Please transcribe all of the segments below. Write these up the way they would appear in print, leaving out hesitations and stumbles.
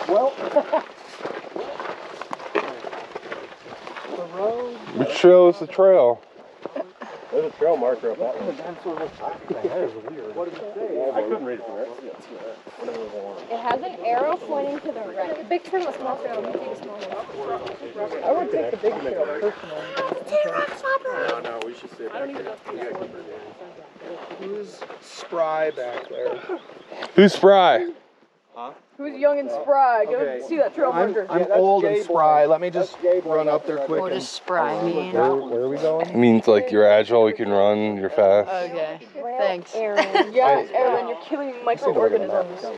Well, which shows the trail. There's a trail marker up that way. what did it say? I couldn't read it from there. It has an arrow pointing to the right. The big trail, a small trail. We take a small one. I would take the big trail personally. No, we should stay back here. Who's spry back there? Who's Spry? Who's young and spry? Go Okay. see that trail marker. I'm old and spry. Let me just run up there quick. What does spry mean? Where are we going? It means like you're agile, you can run, you're fast. Okay, thanks. Aaron. Yeah, Aaron, you're killing microorganisms.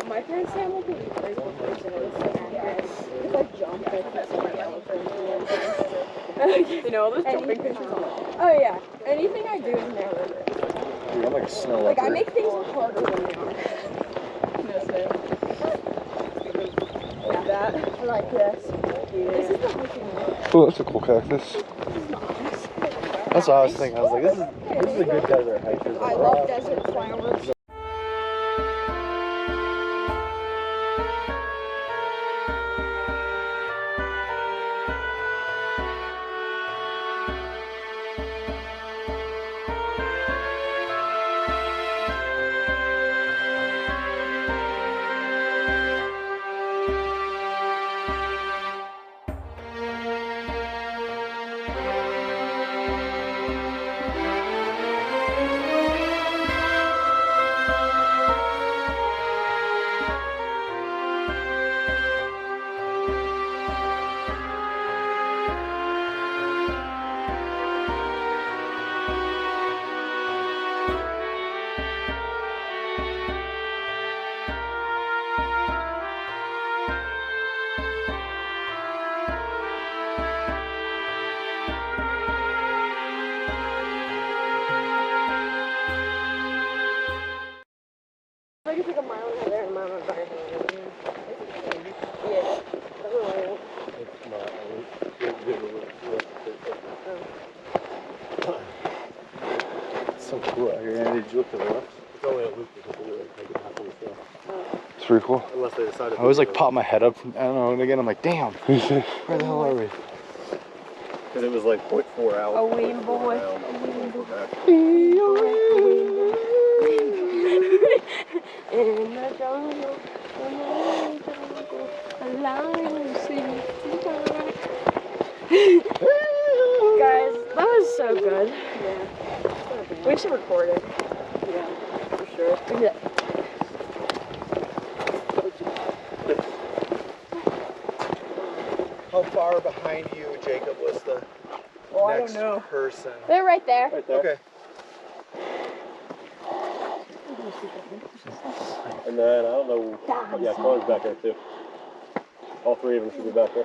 My parents say I'm like a playful person. If I jump, I put somebody else You know all those jumping pictures on Oh yeah. Anything I do is never good. Dude, I'm like a snow Like I leopard. make things harder than they are. No, same. Like that. I like this. This is the hiking one. Oh, that's a cool cactus. That's what I was thinking. I was like, this is a good desert hike. There's I love desert flowers. loop to the left. It's only a loop because they like make it halfway through. It's pretty cool. Unless they decided. I always like pop my head up. I don't know. And again, I'm like, damn. Where the hell are we? Because it was like 0.4 out. A ween boy. In the jungle, a lion sings. Guys, that was so good. Yeah. We should record it. Yeah, for sure. Yeah. How far behind you, Jacob, was the next person? They're right there. Right there. Okay. And then I don't know. Yeah, Colin's back there too. All three of them should be back there.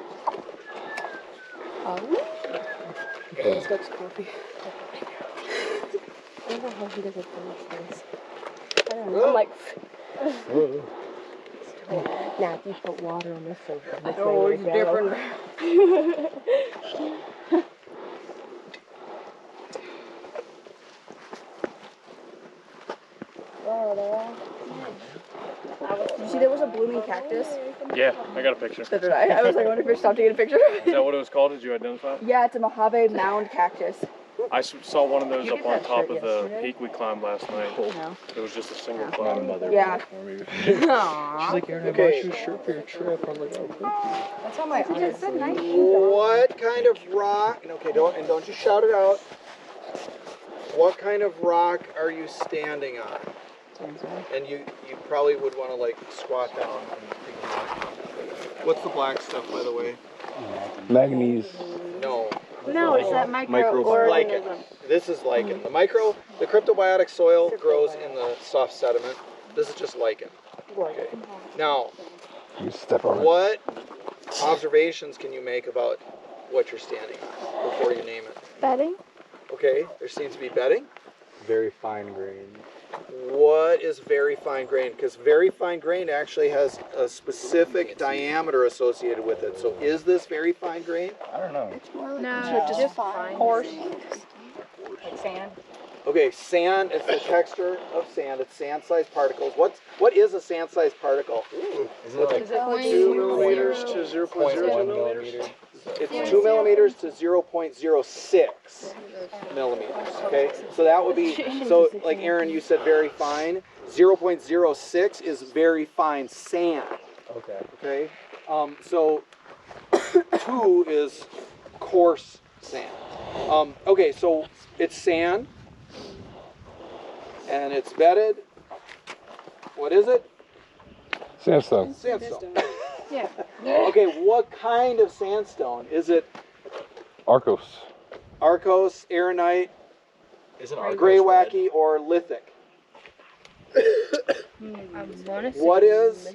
Let's go to coffee. I don't know how he doesn't finish this. I don't know. I'm like, now if you put water on this sofa. Oh, it's different. You see, there was a blooming cactus. Yeah, I got a picture. So did I. I was like, I wonder if you're stopped to get a picture. Is that what it was called? Did you identify it? Yeah, it's a Mojave mound cactus. I saw one of those up on top of the peak we climbed last night. No. It was just a single climb. Yeah. She's like, Aaron, I bought you a shirt for your trip. I was like, oh, That's how my eyes said nice. What kind of rock? Okay, don't you shout it out. What kind of rock are you standing on? And you probably would want to like squat down. What's the black stuff, by the way? Manganese. No. no, it's that microorganism. Lichen. This is lichen. The cryptobiotic soil grows in the soft sediment. This is just lichen. Okay. Now, You step on it. what observations can you make about what you're standing on before you name it? Bedding? Okay, there seems to be bedding. very fine grained. What is very fine grained? Because very fine grained actually has a specific diameter associated with it. So is this very fine grained? I don't know. No, just fine. Horse. Like sand. Okay, sand, it's the texture of sand. It's sand-sized particles. What is a sand-sized particle? Isn't it like 2 millimeters to 0.1 millimeters? It's 2 millimeters to 0.06 millimeters. Okay, so that would be, so like Aaron, you said very fine. 0.06 is very fine sand. Okay. Okay, so 2 is coarse sand. Okay, so it's sand and it's bedded. What is it? Sandstone. Sandstone. Yeah. Okay, what kind of sandstone? Is it Arcos. Arcos, Arenite, Isn't Arcos Greywacke, or lithic? What is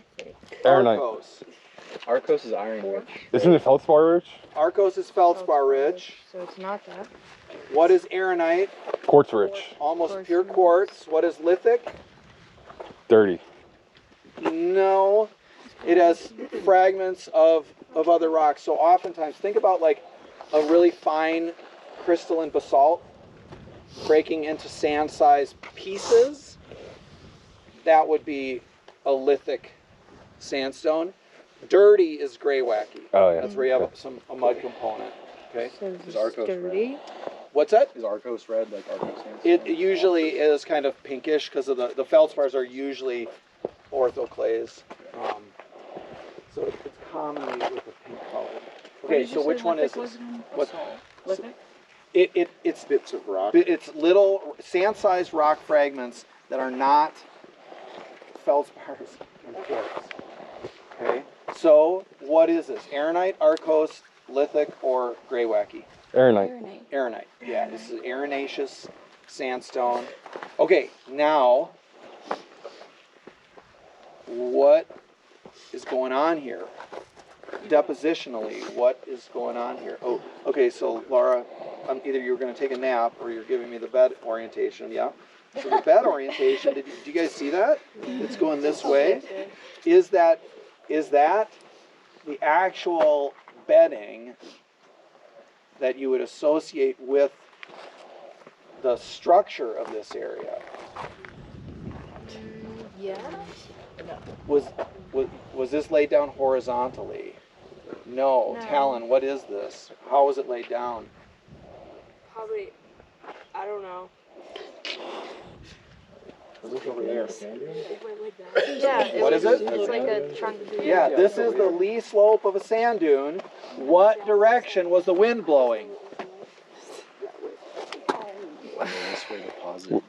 Arenite. Arcos? Arcos is iron rich. Isn't it feldspar rich? Arcos is feldspar rich. So it's not that. What is Arenite? Quartz rich. Almost pure quartz. What is lithic? Dirty. No. It has fragments of other rocks. So oftentimes, think about like a really fine crystalline basalt breaking into sand-sized pieces. That would be a lithic sandstone. Dirty is Greywacke. Oh yeah. That's where you have a mud component. Okay. So Is Arcos dirty. What's that? Is Arcos red like Arcos sandstone? It usually is kind of pinkish because of the feldspars are usually orthoclays. So it's commonly with a pink color. Okay, so which one is this? What? It's Bits of rock. It's little sand-sized rock fragments that are not feldspars and quartz. Okay, so what is this? Arenite, Arcos, lithic, or Greywacke? Arenite. Arenite. Yeah, this is arenaceous sandstone. Okay, now what is going on here? Depositionally, what is going on here? Oh, okay, so Laura, either you're going to take a nap or you're giving me the bed orientation, yeah? So the bed orientation, did you guys see that? It's going this way. Is that the actual bedding that you would associate with the structure of this area? Yeah. Was this laid down horizontally? No. No. Talon, what is this? How was it laid down? Probably, I don't know. Look over there. Yeah. What is it? It's like a trunk. Yeah, this is the lee slope of a sand dune. What direction was the wind blowing?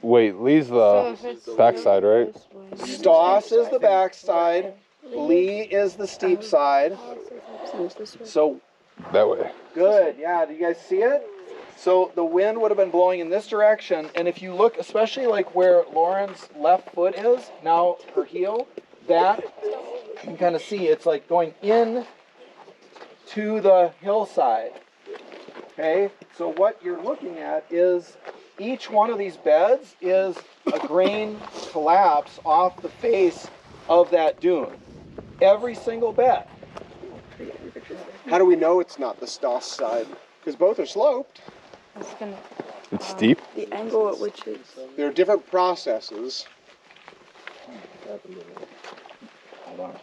Wait, Lee's the backside, right? Stoss is the backside. Lee is the steep side. So That way. good. Yeah, do you guys see it? So the wind would have been blowing in this direction, and if you look, especially like where Lauren's left foot is, now her heel, that you can kind of see it's like going in to the hillside. Okay, so what you're looking at is each one of these beds is a grain collapse off the face of that dune. Every single bed. How do we know it's not the Stoss side? Because both are sloped. It's steep. The angle at which it's. There are different processes. Hold on.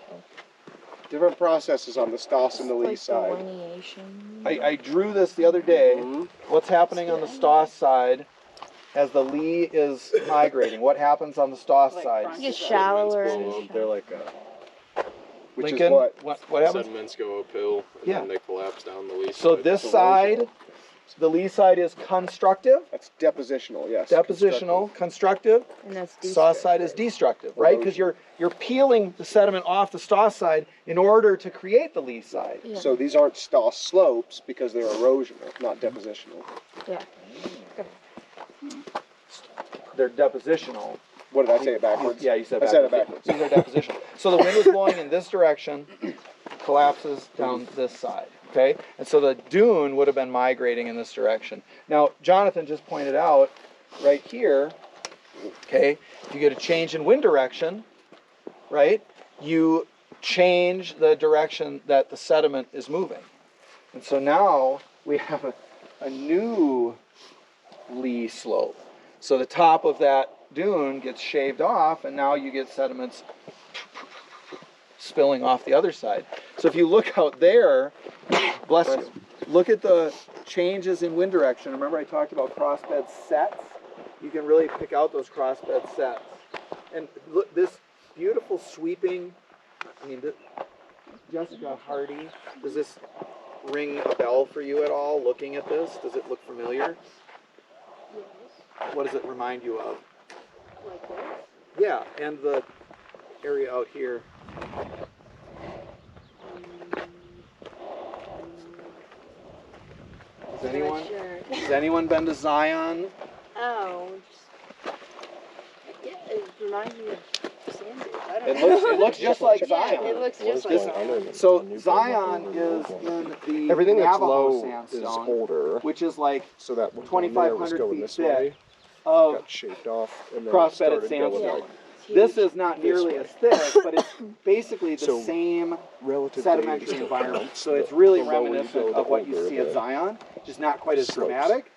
Different processes on the Stoss and the Lee Like side. delineation. I drew this the other day. What's happening on the Stoss side as the Lee is migrating? What happens on the Stoss side? It gets shallower. They're like Which Lincoln, is what happens? Sediments go uphill and Yeah. then they collapse down the lee So side. this side, the Lee side is constructive, that's depositional, yes. depositional, constructive. And that's Stoss side is destructive, right? Because you're peeling the sediment off the Stoss side in order to create the Lee side. Yeah. So these aren't Stoss slopes because they're erosional, not depositional. Yeah. They're depositional. What did I say it backwards? Yeah, you said I backwards. said it backwards. These are depositional. So the wind was blowing in this direction, collapses down this side, okay? And so the dune would have been migrating in this direction. Now, Jonathan just pointed out right here, okay, if you get a change in wind direction, right, you change the direction that the sediment is moving. And so now we have a new lee slope. So the top of that dune gets shaved off, and now you get sediments spilling off the other side. So if you look out there, bless you, look at the changes in wind direction. Remember I talked about crossbed sets? You can really pick out those crossbed sets. And look, this beautiful sweeping, I mean, Jessica Hardy, does this ring a bell for you at all, looking at this? Does it look familiar? What does it remind you of? Like this? Yeah, and the area out here. Has anyone been to Zion? Oh. Yeah, it reminds me of sand dunes. I don't It know. looks just like Yeah, Zion. it looks just like Zion. So Zion is in the Everything that's Navajo low is sandstone, older, which is like so that when the layer was 2,500 going feet this thick way, of got shaped off, and then cross-bedded started going sandstone. like This is not nearly way. as thick, but it's basically the So, same relative sedimentary to environment. So it's really the lower you reminiscent go, the of what you older see at the Zion, just not quite as slopes. dramatic.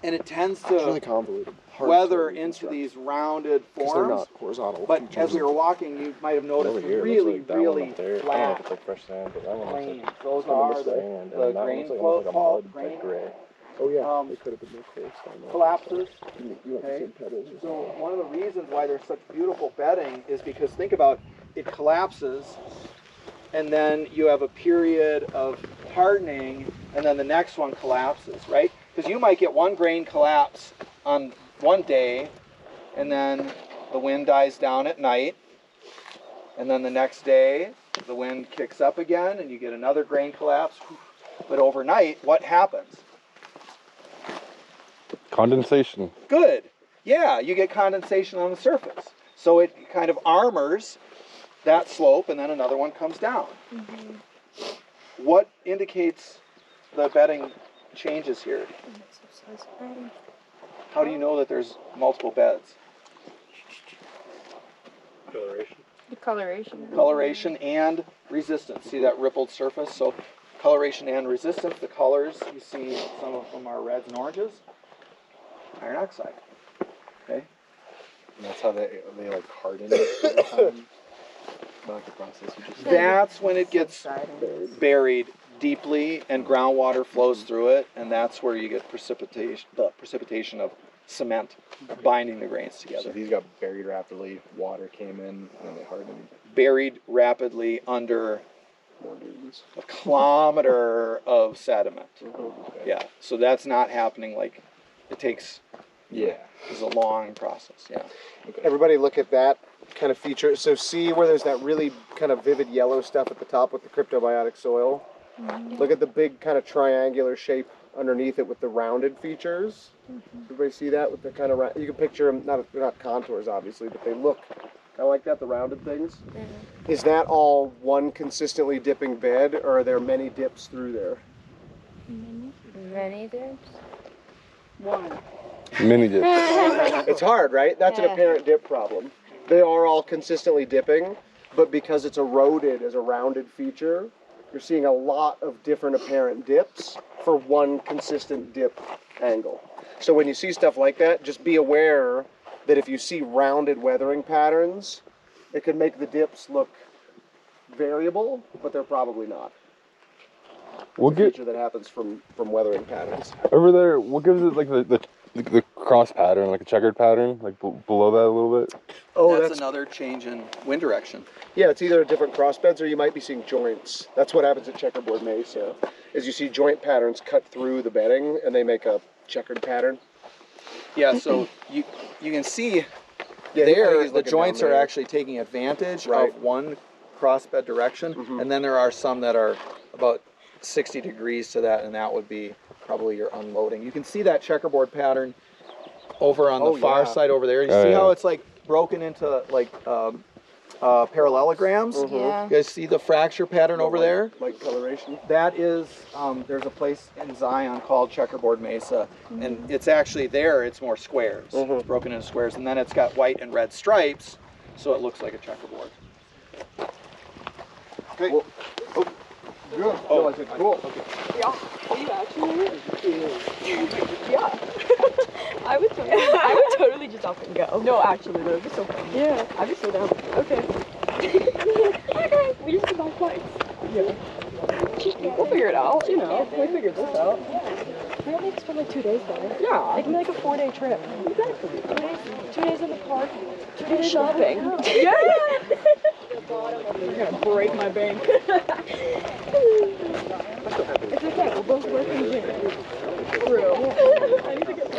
And it tends It's really to convoluted. Hard weather to into reconstruct, these rounded 'cause they're forms. not horizontal. But features. as we were walking, you might have noticed over here, it really, looks like that one really up there. I don't know if flat it's like fresh sand, but that one looks grains. like Those coming are this way, and the that one grain looks like flow, almost like a mud grain type gray. Oh yeah, um, they could have been more close down there. collapses. You have Okay. some petals or So something. one of the reasons why there's such beautiful bedding is because think about it collapses, and then you have a period of hardening, and then the next one collapses, right? Because you might get one grain collapse on one day, and then the wind dies down at night, and then the next day the wind kicks up again, and you get another grain collapse. But overnight, what happens? Condensation. Good. Yeah, you get condensation on the surface. So it kind of armors that slope, and then another one comes down. What indicates the bedding changes here? How do you know that there's multiple beds? Coloration. The coloration. Coloration and resistance. See that rippled surface? So coloration and resistance. The colors, you see some of them are reds and oranges. Iron oxide. Okay. And that's how they like harden it over time. Not the process. You just That's when it gets buried deeply and groundwater flows through it, and that's where you get precipitation of cement binding the grains So together. these got buried rapidly. Water came in, and then they hardened. Buried rapidly under More dudes. a kilometer of sediment. Okay. Yeah, so that's not happening like it takes. Yeah. It's a long process. Yeah. Everybody look at that kind of feature. So see where there's that really kind of vivid yellow stuff at the top with the cryptobiotic soil? Look at the big kind of triangular shape underneath it with the rounded features. Everybody see that with the kind of, you can picture them, they're not contours obviously, but they look kind of like that, the rounded things. Is that all one consistently dipping bed, or are there many dips through there? Many dips? One. Mini dips. It's hard, right? That's an apparent dip problem. They are all consistently dipping, but because it's eroded as a rounded feature, you're seeing a lot of different apparent dips for one consistent dip angle. So when you see stuff like that, just be aware that if you see rounded weathering patterns, it can make the dips look variable, but they're probably not. What It's a feature that happens from weathering patterns. over there? What gives it like the cross pattern, like a checkered pattern, like below that a little bit? Oh, that's another change in wind direction. Yeah, it's either different cross beds or you might be seeing joints. That's what happens at checkerboard mesa, is you see joint patterns cut through the bedding and they make a checkered pattern. Yeah, so you can see Yeah, there he's the looking joints down are there. actually taking advantage Right. of one crossbed direction, and then there are some that are about 60 degrees to that, and that would be probably your unloading. You can see that checkerboard pattern over on the far side over there. You see how it's like broken into like parallelograms? Yeah. You guys see the fracture pattern over there? Like coloration? That is, there's a place in Zion called Checkerboard Mesa, and it's actually there, it's more squares. It's broken into squares, and then it's got white and red stripes, so it looks like a checkerboard. Okay. Well, good. Oh, I said cool. Okay. Yeah. Are you actually? Yeah. I would totally just up and go. No, actually, though, it's so fun. Yeah. I'd be so down. Okay. Okay. We just come back twice. Yeah. We'll figure it out. You know, we figured this out. We only spent like 2 days there. Yeah. It can be like a 4-day trip. Exactly. 2 days in the park. 2 days shopping. Yeah. You're gonna break my bank. It's okay. We're both working here. True. I need to get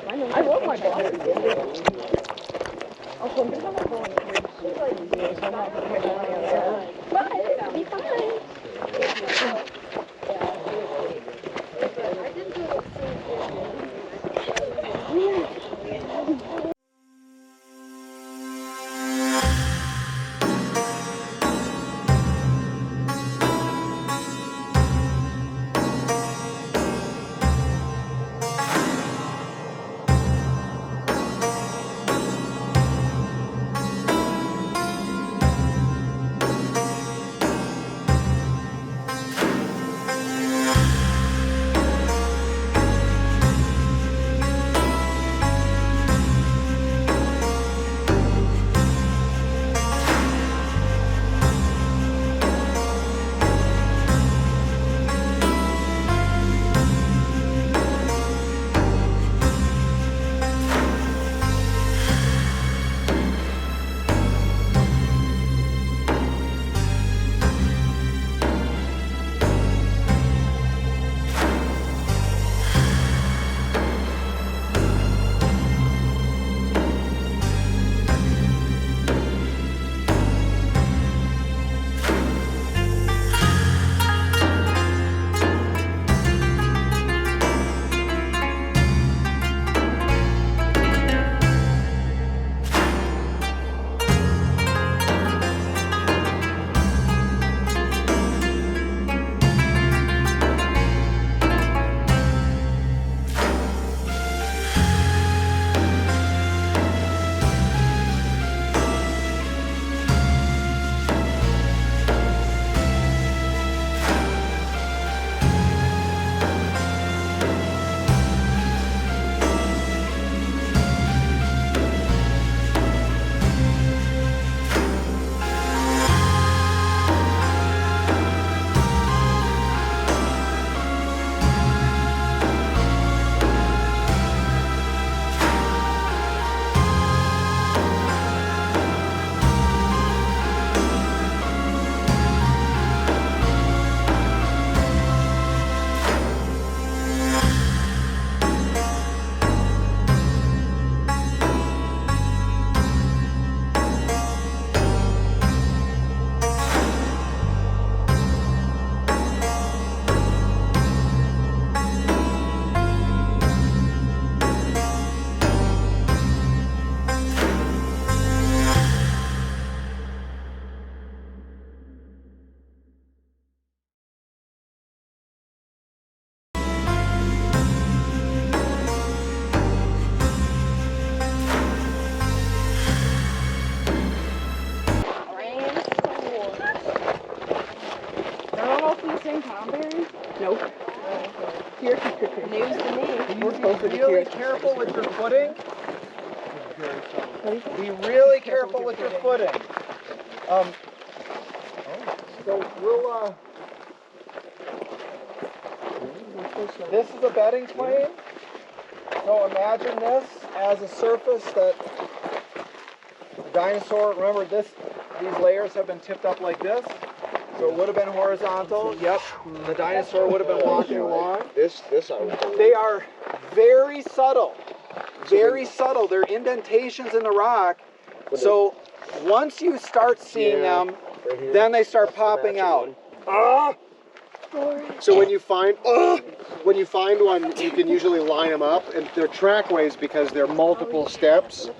I love my boss. Also, I'm gonna have my phone here. So I'm not gonna get my answer. But it'll be fine. Nope. Here. News to me. Be really careful with your footing. Be really careful with your footing. So we'll, this is a bedding plane. So imagine this as a surface that the dinosaur, remember these layers have been tipped up like this. So it would have been horizontal. Yep. The dinosaur would have been walking along. This I would believe. They are very subtle. Very subtle. They're indentations in the rock. So once you start seeing them, then they start popping out. So when you find one, you can usually line them up, and they're trackways because they're multiple steps.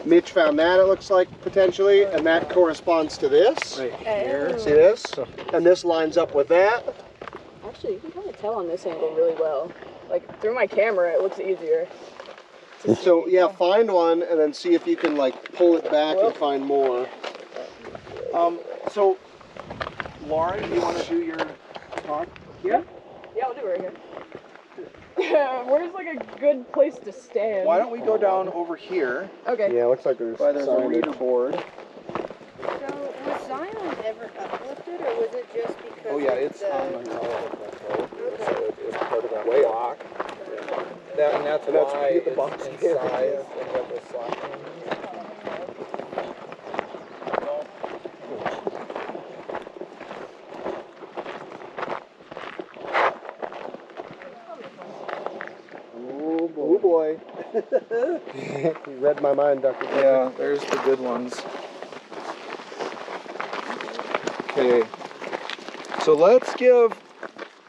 Mitch found that, it looks like, potentially, and that corresponds to this. Right here. See this? And this lines up with that. Actually, you can kind of tell on this angle really well. Like, through my camera, it looks easier. So yeah, find one and then see if you can like pull it back and find more. So Lauren, do you want to do your talk here? Yeah, I'll do it right here. Where's like a good place to stand? Why don't we go down over here? Okay. Yeah, it looks like there's a reader board. So, was Zion ever uplifted, or was it just because Oh yeah, it's on the it's part of that block. And that's why the box it's in size and what the slack Oh boy. You read my mind, Dr. Yeah, there's the good ones. Okay. So let's give,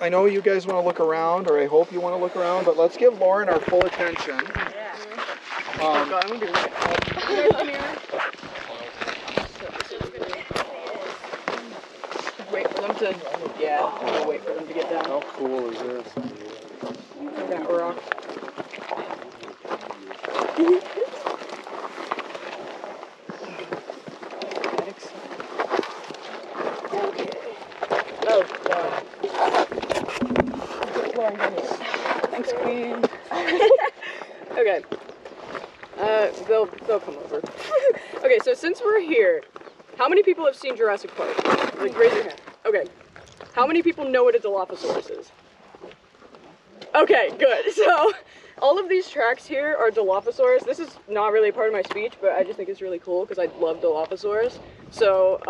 I know you guys want to look around, or I hope you want to look around, but let's give Lauren our full attention. Wait for them to, we'll wait for them to get down. How cool is this? That rock. Oh, wow. Thanks, Queen. Okay. They'll come over. Okay, so since we're here, how many people have seen Jurassic Park? Like, raise your hand. Okay. How many people know what a Dilophosaurus is? Okay, good. So, all of these tracks here are Dilophosaurus. This is not really a part of my speech, but I just think it's really cool because I love Dilophosaurus. So,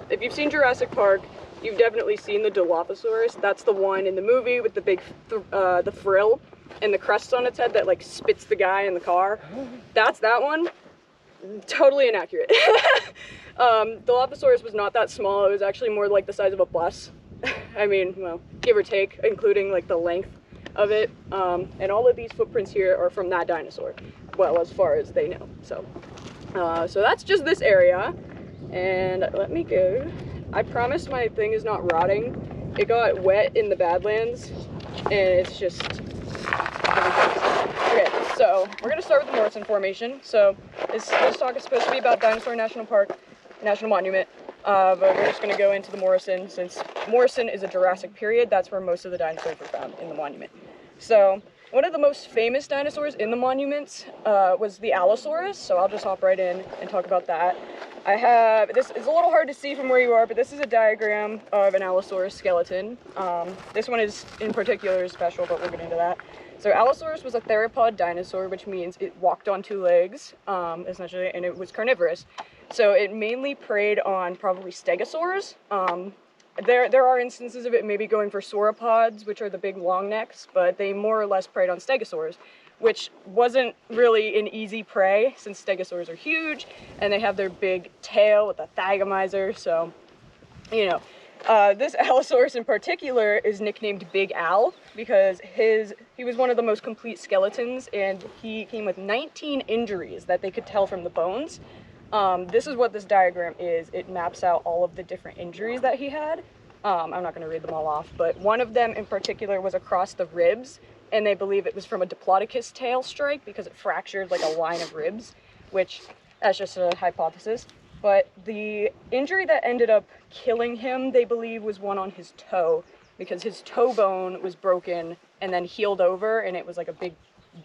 if you've seen Jurassic Park, you've definitely seen the Dilophosaurus. That's the one in the movie with the big, the frill and the crest on its head that like spits the guy in the car. That's that one. Totally inaccurate. Dilophosaurus was not that small. It was actually more like the size of a bus. I mean, well, give or take, including like the length of it. And all of these footprints here are from that dinosaur. Well, as far as they know. So that's just this area. And let me go. I promise my thing is not rotting. It got wet in the Badlands, and it's just... Okay, so we're gonna start with the Morrison Formation. So this talk is supposed to be about Dinosaur National Park, National Monument, but we're just gonna go into the Morrison since Morrison is a Jurassic period. That's where most of the dinosaurs were found, in the monument. So one of the most famous dinosaurs in the monuments was the Allosaurus. So I'll just hop right in and talk about that. I have, this is a little hard to see from where you are, but this is a diagram of an Allosaurus skeleton. This one is in particular special, but we'll get into that. So Allosaurus was a theropod dinosaur, which means it walked on two legs, essentially, and it was carnivorous. So it mainly preyed on probably stegosaurs. There are instances of it maybe going for sauropods, which are the big long necks, but they more or less preyed on stegosaurs, which wasn't really an easy prey since stegosaurs are huge and they have their big tail with a thagomizer. So, you know, this Allosaurus in particular is nicknamed Big Al because he was one of the most complete skeletons, and he came with 19 injuries that they could tell from the bones. This is what this diagram is. It maps out all of the different injuries that he had. I'm not going to read them all off, but one of them in particular was across the ribs, and they believe it was from a Diplodocus tail strike because it fractured like a line of ribs, which that's just a hypothesis. But the injury that ended up killing him, they believe, was one on his toe, because his toe bone was broken and then healed over, and it was like a big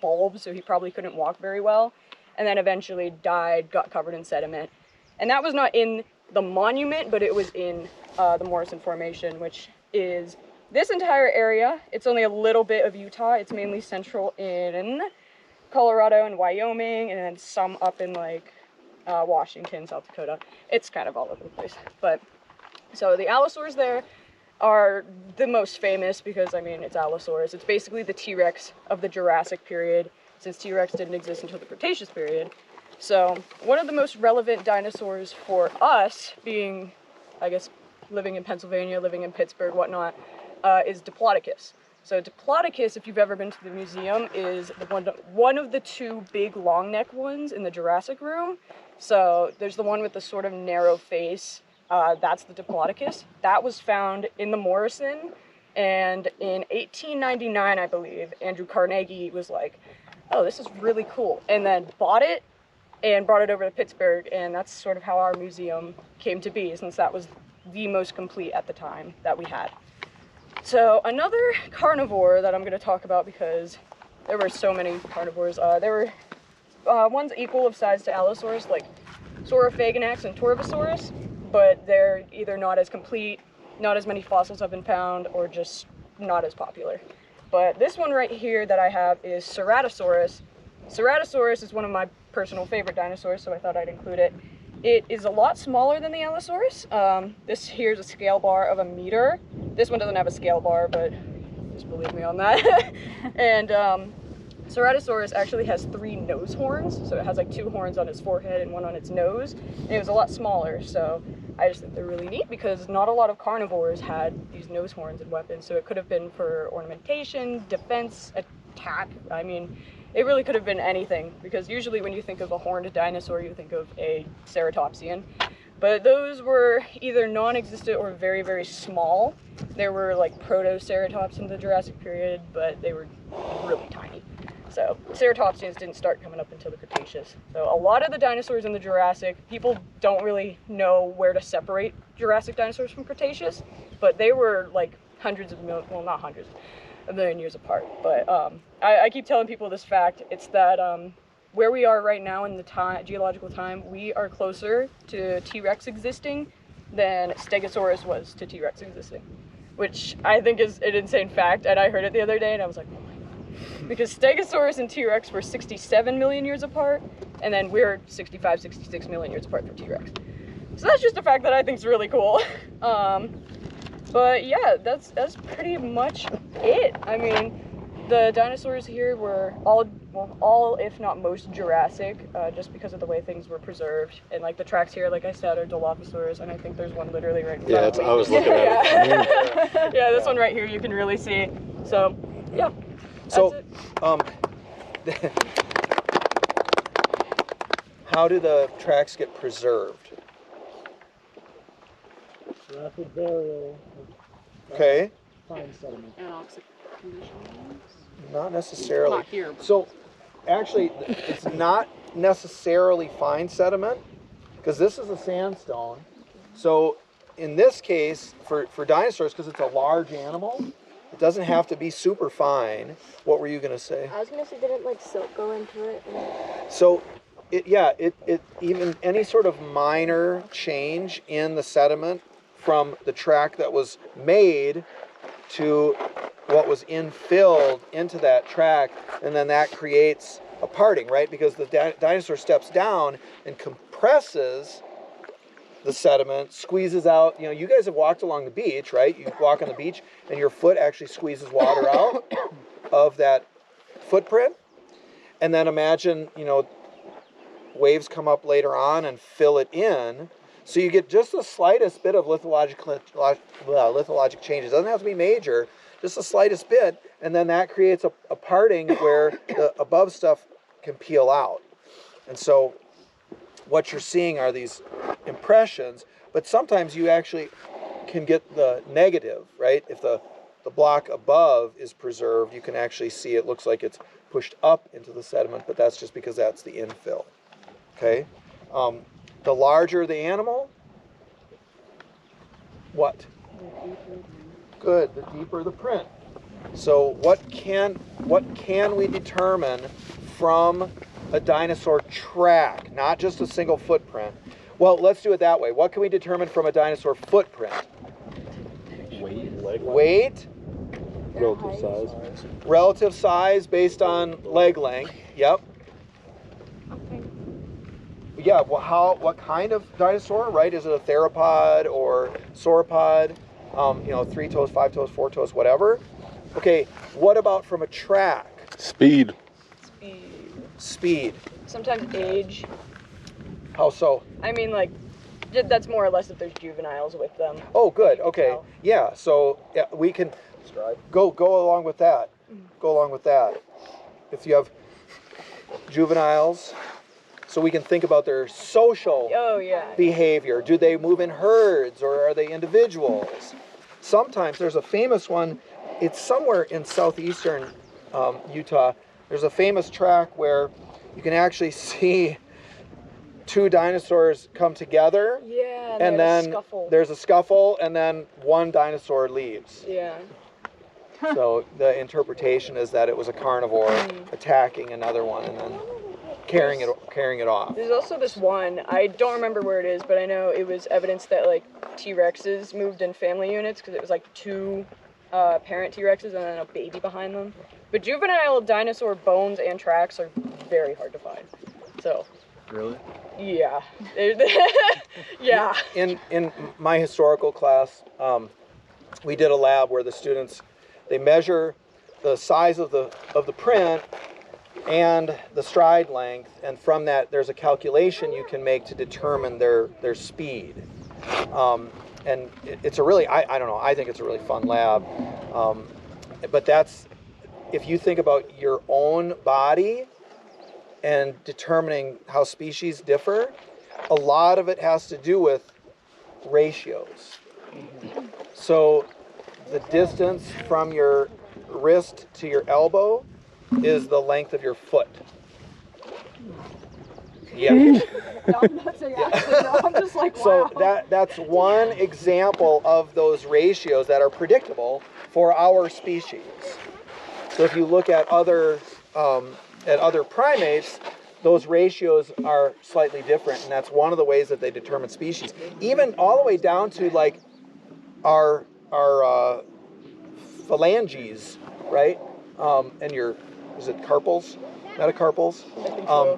bulb, so he probably couldn't walk very well, and then eventually died, got covered in sediment. And that was not in the monument, but it was in the Morrison Formation, which is this entire area. It's only a little bit of Utah. It's mainly central in Colorado and Wyoming, and then some up in like Washington, South Dakota. It's kind of all over the place. But so the allosaurs there are the most famous because, I mean, it's allosaurs. It's basically the T-Rex of the Jurassic period, since T-Rex didn't exist until the Cretaceous period. So one of the most relevant dinosaurs for us, being, I guess, living in Pennsylvania, living in Pittsburgh, whatnot, is Diplodocus. So Diplodocus, if you've ever been to the museum, is one of the two big long neck ones in the Jurassic room. So there's the one with the sort of narrow face. That's the Diplodocus. That was found in the Morrison, and in 1899, I believe, Andrew Carnegie was like, oh, this is really cool, and then bought it and brought it over to Pittsburgh, and that's sort of how our museum came to be, since that was the most complete at the time that we had. So another carnivore that I'm going to talk about, because there were so many carnivores, there were ones equal of size to allosaurs, like Saurophaganax and Torvosaurus, but they're either not as complete, not as many fossils have been found, or just not as popular. But this one right here that I have is Ceratosaurus. Ceratosaurus is one of my personal favorite dinosaurs, so I thought I'd include it. It is a lot smaller than the Allosaurus. This here is a scale bar of 1 meter. This one doesn't have a scale bar, but just believe me on that. And Ceratosaurus actually has 3 nose horns, so it has like 2 horns on its forehead and 1 on its nose. And it was a lot smaller, so I just think they're really neat because not a lot of carnivores had these nose horns and weapons, so it could have been for ornamentation, defense, attack. I mean, it really could have been anything, because usually when you think of a horned dinosaur, you think of a ceratopsian. But those were either non-existent or very, very small. There were like proto-ceratops in the Jurassic period, but they were really tiny. So ceratopsians didn't start coming up until the Cretaceous. So a lot of the dinosaurs in the Jurassic, people don't really know where to separate Jurassic dinosaurs from Cretaceous, but they were like hundreds of million, well, not hundreds, a million years apart. But I keep telling people this fact. It's that where we are right now in the geological time, we are closer to T-Rex existing than Stegosaurus was to T-Rex existing, which I think is an insane fact. And I heard it the other day and I was like, oh my God. Because Stegosaurus and T-Rex were 67 million years apart, and then we're 65, 66 million years apart from T-Rex. So that's just a fact that I think is really cool. But yeah, that's pretty much it. I mean, the dinosaurs here were all if not most Jurassic, just because of the way things were preserved. And like the tracks here, like I said, are Dilophosaurus, and I think there's one literally right here. Yeah, I was looking at it. Yeah, this one right here you can really see. So, yeah. So, how do the tracks get preserved? Rapid burial. Okay. Fine sediment. Anoxic conditions? Not necessarily. Not here. So, actually, it's not necessarily fine sediment, because this is a sandstone. So, in this case, for dinosaurs, because it's a large animal, it doesn't have to be super fine. What were you going to say? I was going to say, didn't like silt go into it? So, it even any sort of minor change in the sediment from the track that was made to what was infilled into that track, and then that creates a parting, right? Because the dinosaur steps down and compresses the sediment, squeezes out. You know, you guys have walked along the beach, right? You walk on the beach and your foot actually squeezes water out of that footprint. And then imagine, you know, waves come up later on and fill it in. So you get just the slightest bit of lithologic change. It doesn't have to be major, just the slightest bit, and then that creates a parting where the above stuff can peel out. And so what you're seeing are these impressions, but sometimes you actually can get the negative, right? If the block above is preserved, you can actually see it looks like it's pushed up into the sediment, but that's just because that's the infill. Okay? The larger the animal, what? Good, the deeper the print. So what can we determine from a dinosaur track, not just a single footprint? Well, let's do it that way. What can we determine from a dinosaur footprint? Weight, Relative size. relative size based on leg length. Yep. Yeah, well, what kind of dinosaur, right? Is it a theropod or sauropod? 3 toes, 5 toes, 4 toes, whatever. Okay, what about from a track? Speed. Speed. Sometimes age. How so? I mean, like, that's more or less if there's juveniles with them. Oh, good. Okay. Yeah. So yeah, we can go along with that. Go along with that. If you have juveniles, so we can think about their social behavior. Do they move in herds or are they individuals? Sometimes there's a famous one. It's somewhere in southeastern Utah. There's a famous track where you can actually see two dinosaurs come together. Yeah, and then there's a scuffle, and then one dinosaur leaves. Yeah. So the interpretation is that it was a carnivore attacking another one and then carrying it off. There's also this one, I don't remember where it is, but I know it was evidence that like T-Rexes moved in family units because it was like two parent T-Rexes and then a baby behind them. But juvenile dinosaur bones and tracks are very hard to find. So. Really? Yeah. Yeah. In my historical class, we did a lab where the students, they measure the size of the print and the stride length, and from that there's a calculation you can make to determine their speed. And it's a really, I don't know, I think it's a really fun lab. But that's, if you think about your own body and determining how species differ, a lot of it has to do with ratios. So the distance from your wrist to your elbow is the length of your foot. Yeah. I'm just like, wow. So that's one example of those ratios that are predictable for our species. So if you look at other primates, those ratios are slightly different, and that's one of the ways that they determine species. Even all the way down to like our phalanges, right? And your, is it carpals? Metacarpals?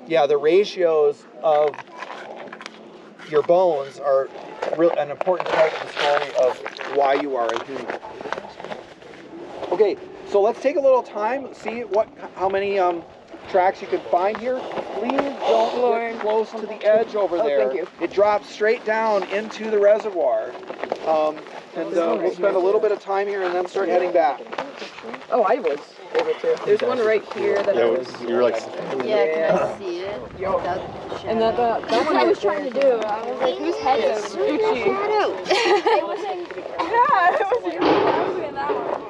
Yeah, the ratios of your bones are an important part of the story of why you are a human. Okay, so let's take a little time, see how many tracks you can find here. Please don't get close to the edge over there. Thank you. It drops straight down into the reservoir. And we'll spend a little bit of time here and then start heading back. Oh, I was able to. There's one right here that I was. You were like. Yeah, can I see it? And that one I was trying to do. I was like, whose head is it? It was in, yeah, it was in that one.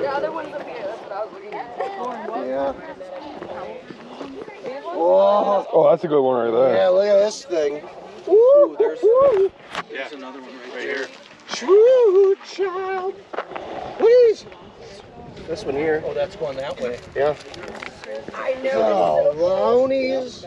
The other one's up here, that's what I was looking at. Yeah. Oh, that's a good one right there. Yeah, look at this thing. Ooh, there's another one right here. True child. Please. This one here. Oh, that's going that way. Yeah. I know. Oh, Lonies.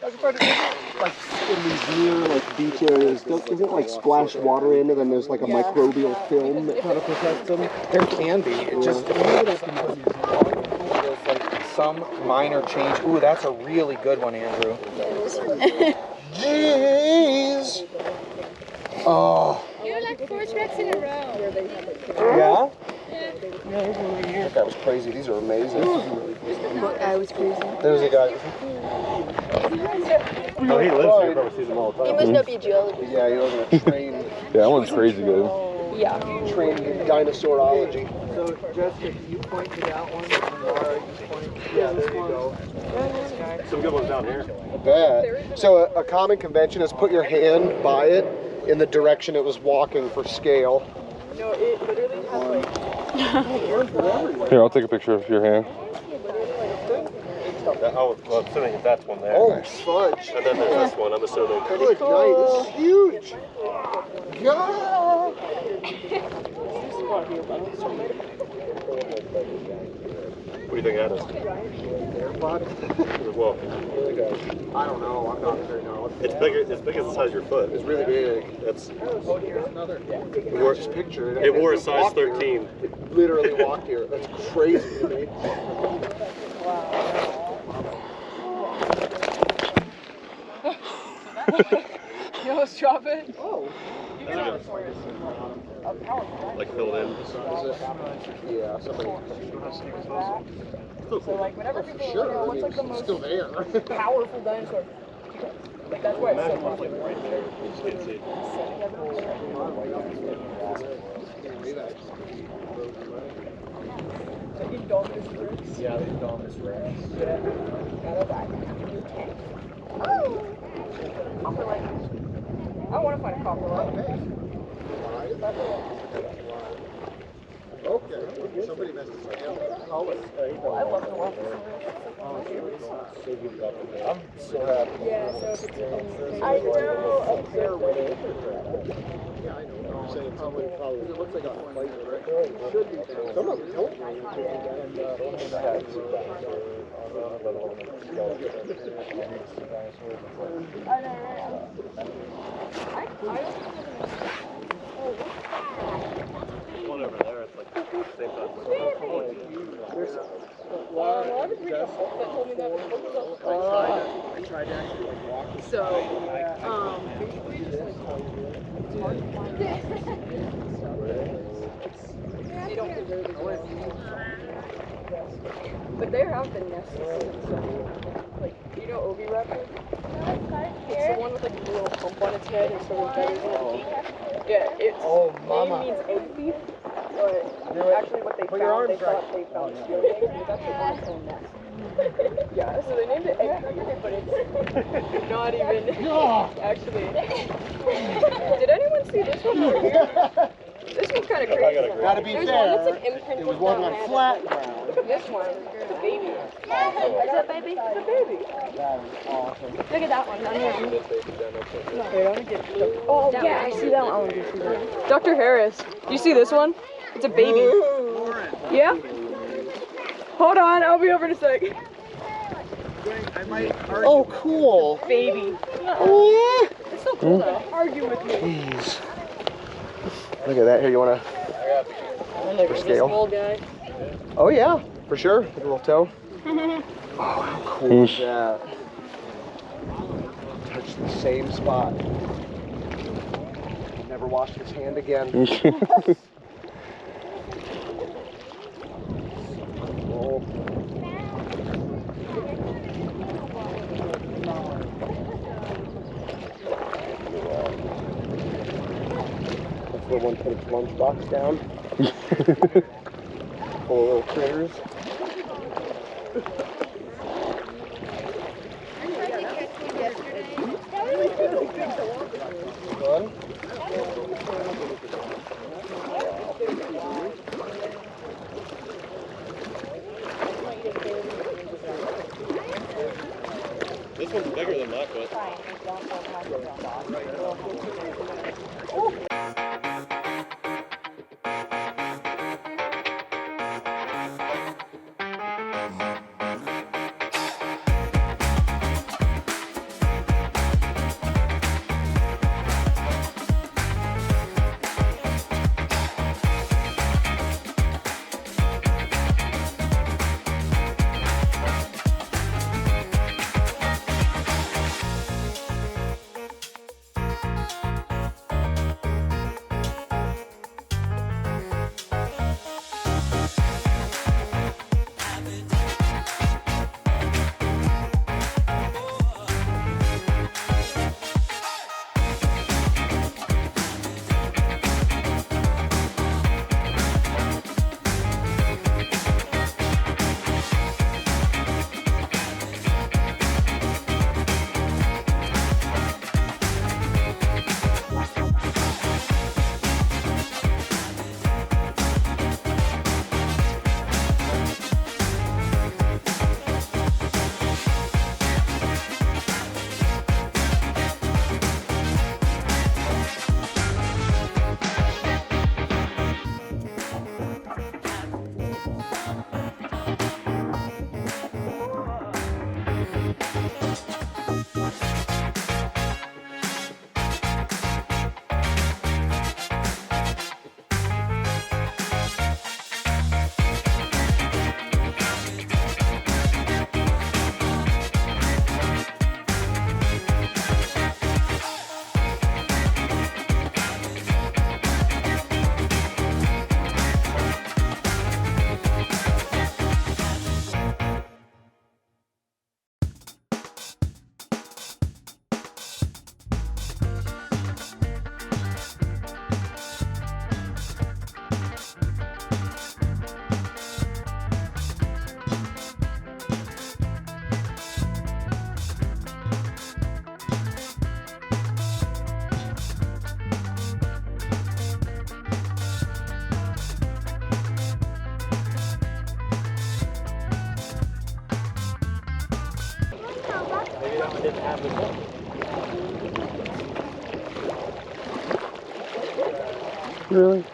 Like in these near like beach areas, doesn't it like splash water in and then there's like a microbial film that kind of protects them? There can be. It just there's like some minor change. Ooh, that's a really good one, Andrew. Jeez. Oh. You're like 4 tracks in a row. Yeah? That was crazy. These are amazing. I was crazy. There's a guy. Oh, he lives here. Probably sees them all the He time. must not be a geologist. Yeah, he wasn't a trained. Yeah, that one's crazy good. Yeah. Trained in dinosaurology. So, Jessica, you point to that one, and Laura, you point to this one. Some good ones down here. I bet. So a common convention is put your hand by it in the direction it was walking for scale. No, it literally has like. Here, I'll take a picture of your hand. I'm assuming that's one there. Oh, fudge. And then there's this one, I'm assuming. Good night. This is huge. God. What do you think that is? Well, I don't know. I'm not very knowledgeable. it's bigger. It's big as the size of your foot. It's really big. That's. Oh, here's another. It wore, Just picture it. it wore a It size walked here. 13. It literally walked here. That's crazy to me. You almost drop it? Oh. Like filled in. Yeah, somebody. So like whenever people Sure, are like, I what's mean, like the it's most still there. powerful dinosaur? Like that's why it's so popular. Right there. You just can't see it. Like Indominus Rex. Yeah, the Indominus Rex. Yeah. Gotta die. Oh! Copper light. I want to find a copper light. Okay. Somebody messed this up. I love the one. I'm so happy. Yeah, so if it's I know. Yeah, I know. I'm saying probably. It looks like a light, right? It should be. Some of them don't. I know, right? One over there. It's like same size. I was reading a book that told me that. I tried to actually like walk this So, basically just like it's hard to find they don't deserve it. But there have been nests and stuff. Like, do you know Obi Raptor? It's the one with like a little hump on its head and sort of feathers in its beak. Yeah, its name means egg thief, but actually what they found, they thought they found steel eggs, and it's actually on its own nest. Yeah, so they named it egg thief, but it's not even actually. Did anyone see this one over here? This one's kind of crazy. Gotta be There's fair. one that's like imprinted It was one down on there. flat ground. Look at this one. It's a baby. Is that baby? It's a baby. That is awesome. Look at that one down here. Oh, yeah, I see that one. I want to see that. Dr. Harris, do you see this one? It's a baby. Yeah? Hold on, I'll be over in a sec. Oh, cool. Baby. It's so cool though. Argue with me. Jeez. Look at that. Here, you want to? I'm like a scale. small guy. Oh, yeah, for sure. With a little toe. Oh, how cool is that? Touch the same spot. Never washed his hand again. Oh. That's where one put its lunchbox down. Full of little critters. Fun. This one's bigger than my foot. that one didn't have this one. Really?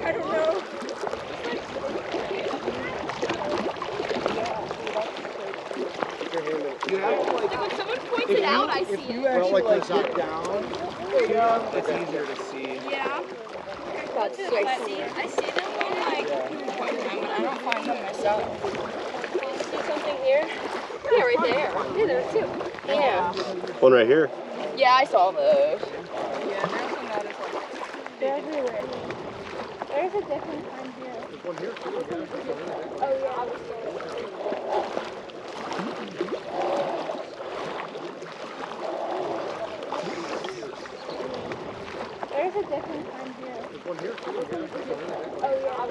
I don't know. You have to like. When someone points it out, I see If you it. actually like get down, it's easier to see. Yeah. That's so I see them on like one time, but I don't find them myself. See something here? Yeah, right there. Yeah, there are two. Yeah. One right here. Yeah, I saw those. Yeah, there's another one. They're everywhere. There's a different kind here. There's one here too. Oh yeah. There's a different kind here. There's one here too. Oh yeah.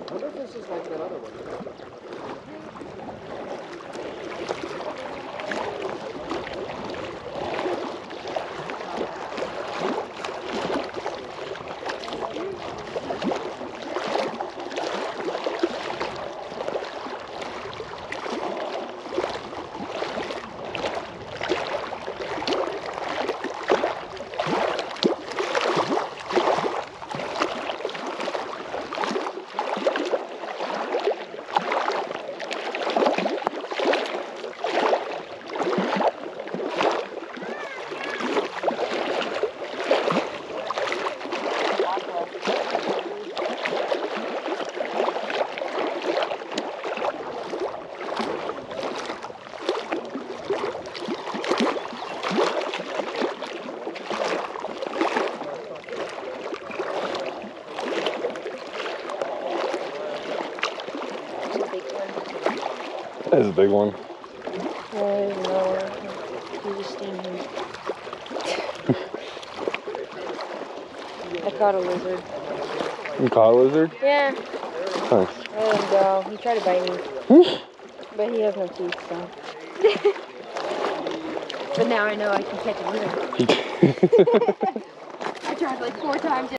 I wonder if this is like that other one. That is a big one. No. You just stand here. I caught a lizard. You caught a lizard? Yeah. Nice. I let him go. He tried to bite me. But he has no teeth, so. But now I know I can catch a lizard. I tried like 4 times.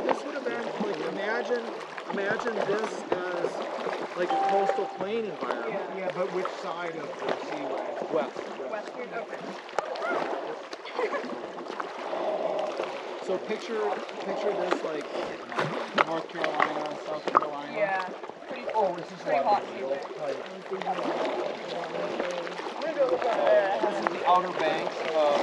This would have been like imagine this as like a coastal plain environment. Yeah, but which side of the seaway? West. Western, okay. So picture this like North Carolina, South Carolina. Yeah. Pretty, Oh, this is pretty hot too. This is the outer banks of.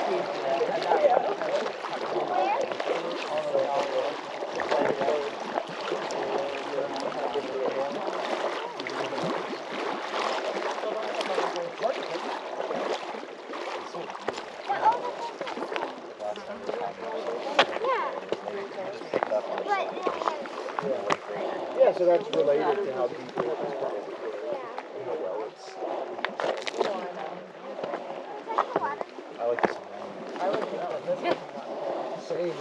Yeah, so that's related to how deep it is. I like this one. Same.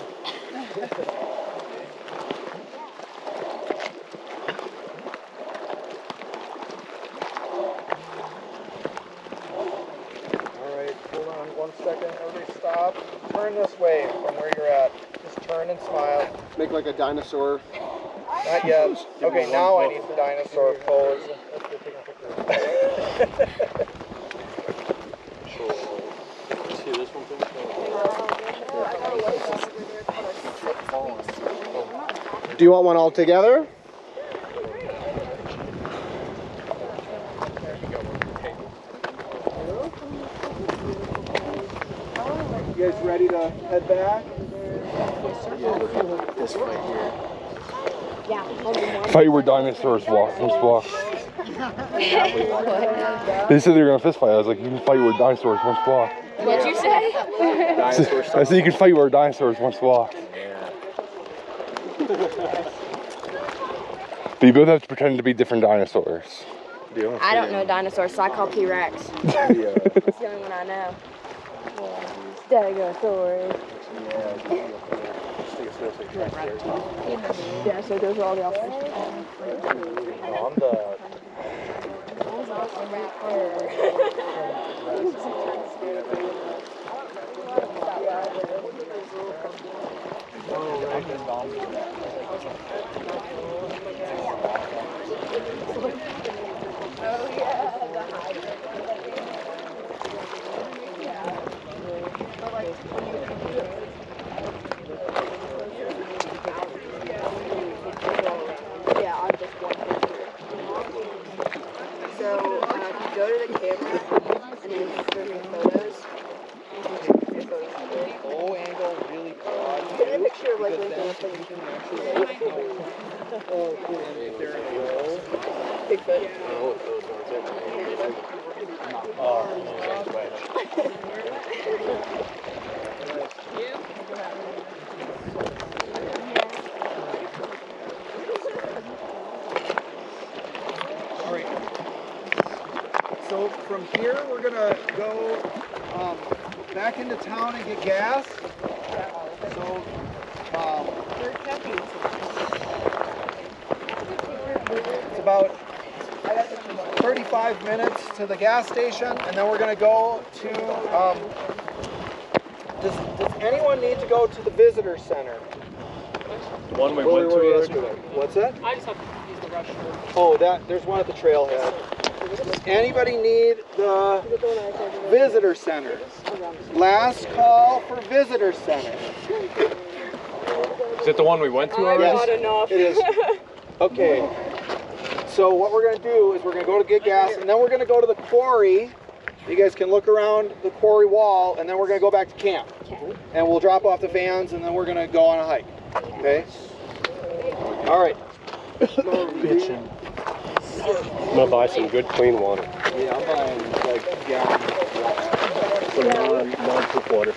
Alright, hold on 1 second. Everybody stop. Turn this way from where you're at. Just turn and smile. Make like a dinosaur. Not yet. Okay, now I need the dinosaur pose. See this one? Do you want one all together? You guys ready to head back? This right here. Fight where dinosaurs walk. Let's walk. They said they were gonna fist fight. I was like, you can fight where dinosaurs once walk. What'd you say? I said you can fight where dinosaurs once walk. But you both have to pretend to be different dinosaurs. I don't know dinosaurs, so I call T-Rex. That's the only one I know. Stegosaurus. Yeah, so those are all the options. I'm the. Yeah, I'm just one picture. So, go to the camera and then show me photos. Low angle, really broad. Get a picture of like Because then Lincoln. you can actually like, oh, cool. And if they're in a row, Bigfoot. So from here, we're gonna go back into town and get gas. So it's about 35 minutes to the gas station, and then we're gonna go to. Does anyone need to go to the visitor center? The one we Where went we to were already? yesterday. What's that? I just have to use the restroom. Oh, there's one at the trailhead. Does anybody need the visitor center? Last call for visitor center. Is it the one we went to already? Yes, enough. it is. Okay. So what we're going to do is we're going to go to get gas, and then we're going to go to the quarry. You guys can look around the quarry wall, and then we're going to go back to camp. And we'll drop off the vans, and then we're going to go on a hike. Okay? All right. Bitchin'. I'm gonna buy some good clean water. Yeah, I'm buying like gallons of water. Some non-poop water.